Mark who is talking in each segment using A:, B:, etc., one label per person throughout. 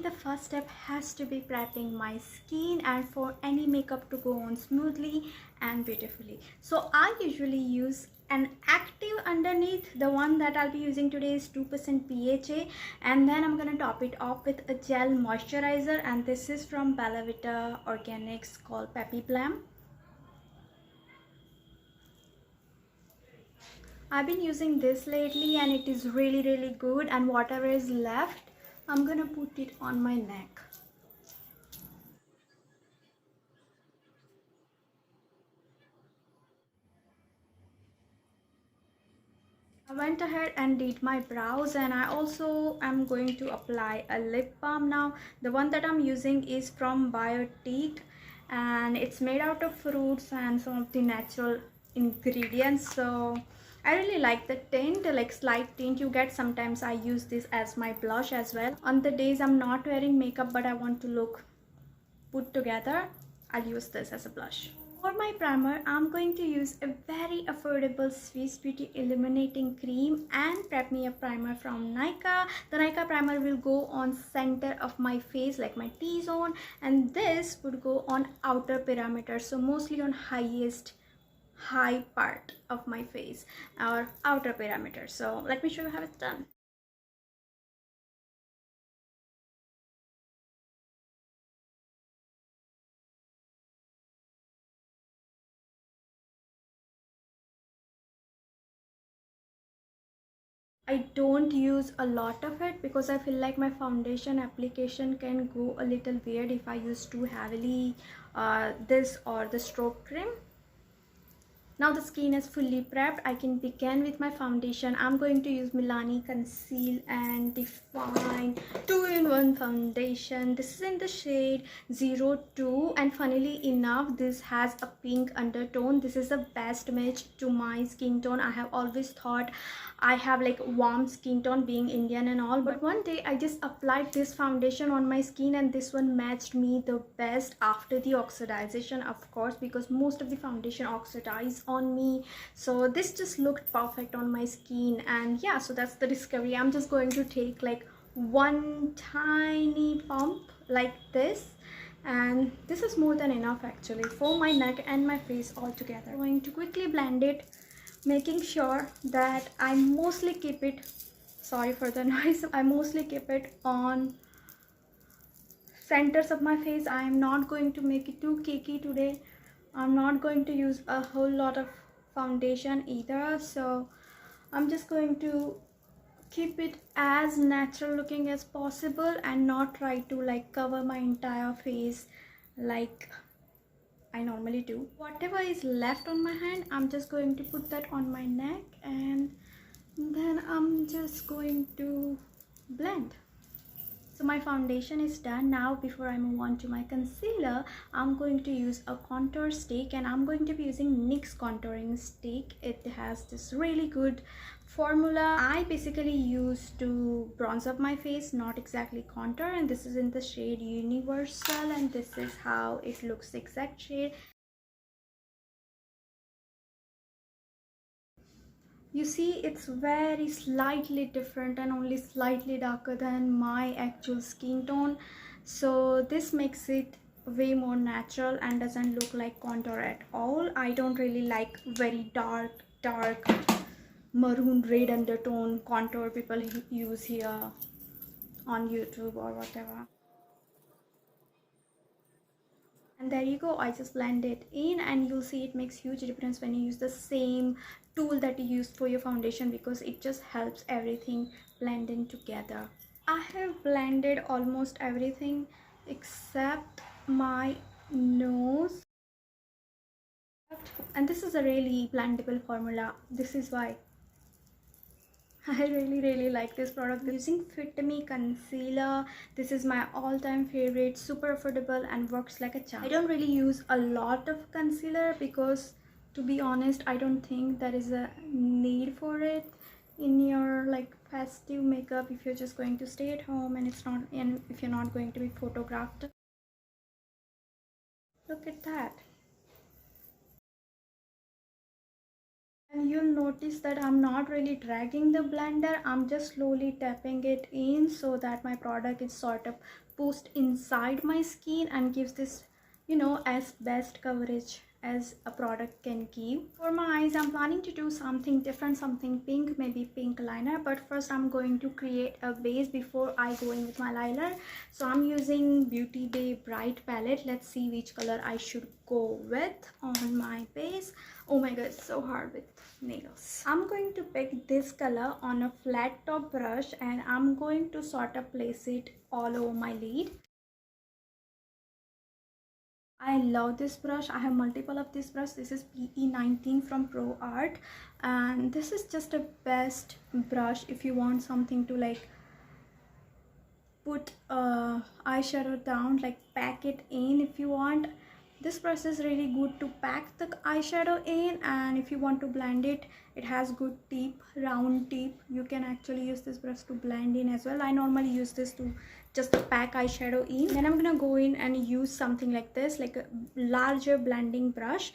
A: the first step has to be prepping my skin and for any makeup to go on smoothly and beautifully. So I usually use an active underneath. The one that I'll be using today is 2% PHA, and then I'm gonna top it off with a gel moisturizer, and this is from Bella Vita Organics called Peppy Blam. I've been using this lately and it is really good, and whatever is left I'm gonna put it on my neck. I went ahead and did my brows, and I also am going to apply a lip balm now. The one that I'm using is from Biotique and it's made out of fruits and some of the natural ingredients. So I really like the tint, like slight tint you get. Sometimes I use this as my blush as well. On the days I'm not wearing makeup but I want to look put together, I'll use this as a blush. For my primer, I'm going to use a very affordable Swiss Beauty Illuminating Cream and Prep Me Up Primer from Nykaa. The Nykaa primer will go on center of my face, like my T-zone, and this would go on outer perimeter, so mostly on high part of my face or outer perimeter. So let me show you how it's done. I don't use a lot of it because I feel like my foundation application can go a little weird if I use too heavily this or the stroke cream. Now the skin is fully prepped, I can begin with my foundation. I'm going to use Milani Conceal and Define 2-in-1 foundation. This is in the shade 02, and funnily enough this has a pink undertone. This is the best match to my skin tone. I have always thought I have like warm skin tone being Indian and all, but one day I just applied this foundation on my skin and this one matched me the best after the oxidization, of course, because most of the foundation oxidized on me. So this just looked perfect on my skin, and yeah, so that's the discovery. I'm just going to take like one tiny pump like this, and this is more than enough actually for my neck and my face all together. I'm going to quickly blend it, making sure that I mostly keep it, sorry for the noise, I mostly keep it on centers of my face. I am not going to make it too cakey today. I'm not going to use a whole lot of foundation either, so I'm just going to keep it as natural looking as possible and not try to like cover my entire face like I normally do. Whatever is left on my hand, I'm just going to put that on my neck, and then I'm just going to blend. So my foundation is done. Now before I move on to my concealer, I'm going to use a contour stick, and I'm going to be using NYX contouring stick. It has this really good formula. I basically use to bronze up my face, not exactly contour, and this is in the shade Universal, and this is how it looks, the exact shade. You see, it's very slightly different and only slightly darker than my actual skin tone, so this makes it way more natural and doesn't look like contour at all. I don't really like very dark maroon red undertone contour people use here on YouTube or whatever. And there you go, I just blend it in, and you'll see it makes huge difference when you use the same tool that you used for your foundation, because it just helps everything blend in together. I have blended almost everything except my nose, and this is a really blendable formula. This is why I really like this product. I'm using Fit Me concealer. This is my all-time favorite, super affordable and works like a charm. I don't really use a lot of concealer because, to be honest, I don't think there is a need for it in your like festive makeup if you're just going to stay at home and if you're not going to be photographed. Look at that. And you'll notice that I'm not really dragging the blender. I'm just slowly tapping it in so that my product is sort of pushed inside my skin and gives this, you know, as best coverage as a product can give. For my eyes, I'm planning to do something different, something pink, maybe pink liner, but first I'm going to create a base before I go in with my liner. So I'm using Beauty Bay Bright palette. Let's see which color I should go with on my base. Oh my god, it's so hard with nails. I'm going to pick this color on a flat top brush and I'm going to sort of place it all over my lid. I love this brush. I have multiple of this brush. This is PE19 from Pro Art, and this is just a best brush if you want something to like put eyeshadow down, like pack it in. If you want, this brush is really good to pack the eyeshadow in, and if you want to blend it, it has good tip, round tip. You can actually use this brush to blend in as well. I normally use this to just pack eyeshadow in. Then I'm gonna go in and use something like this, like a larger blending brush.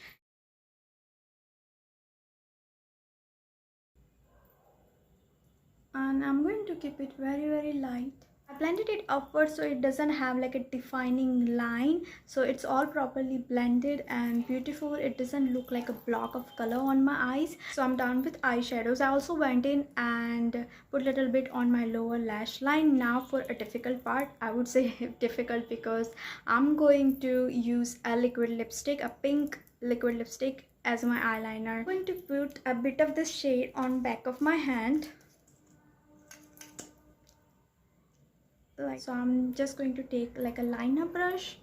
A: And I'm going to keep it very light. I blended it upwards so it doesn't have like a defining line, so it's all properly blended and beautiful. It doesn't look like a block of color on my eyes. So I'm done with eyeshadows. I also went in and put a little bit on my lower lash line. Now for a difficult part, I would say difficult, because I'm going to use a liquid lipstick, a pink liquid lipstick as my eyeliner. I'm going to put a bit of this shade on back of my hand. So I'm just going to take like a liner brush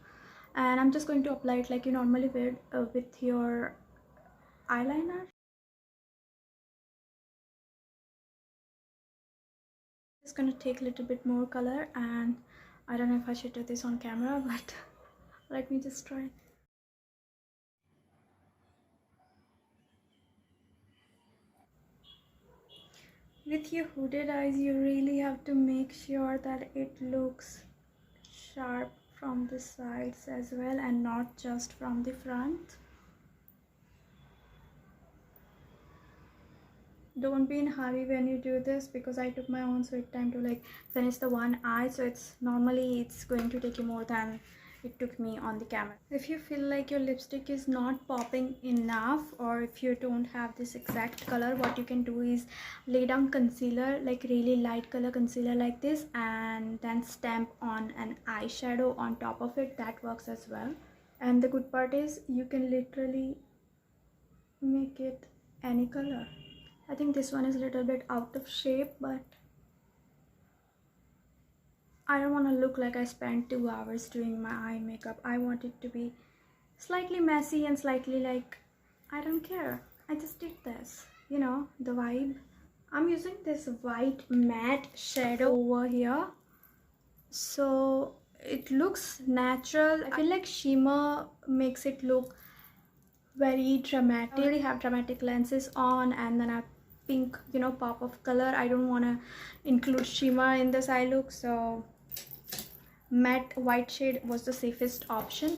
A: and I'm just going to apply it like you normally would with your eyeliner. Just going to take a little bit more color, and I don't know if I should do this on camera, but let me just try. With your hooded eyes, you really have to make sure that it looks sharp from the sides as well and not just from the front. Don't be in a hurry when you do this, because I took my own sweet time to like finish the one eye, so it's going to take you more than it took me on the camera. If you feel like your lipstick is not popping enough, or if you don't have this exact color, what you can do is lay down concealer, like really light color concealer like this, and then stamp on an eyeshadow on top of it. That works as well. And the good part is you can literally make it any color. I think this one is a little bit out of shape, but I don't want to look like I spent 2 hours doing my eye makeup. I want it to be slightly messy and slightly like, I don't care, I just did this, you know, the vibe. I'm using this white matte shadow over here, so it looks natural. I feel like shimmer makes it look very dramatic. I already have dramatic lenses on, and then I pink, you know, pop of color. I don't want to include shimmer in this eye look, so matte white shade was the safest option.